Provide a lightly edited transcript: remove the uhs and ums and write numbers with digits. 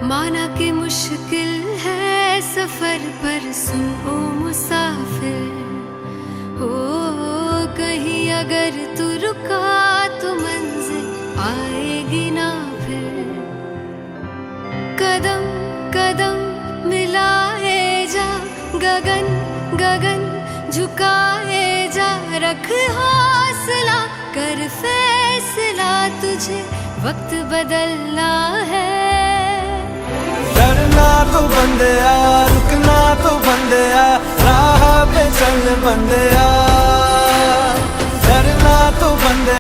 माना कि मुश्किल है सफर पर सुन ओ मुसाफिर हो, कहीं अगर तू रुका तो मंजिल आएगी ना फिर। कदम कदम मिलाए जा, गगन गगन झुकाए जा, रख हौसला कर फैसला, तुझे वक्त बदलना है। डरना तो बंदया, रुकना तो बंदया, राह पे चल बंदया।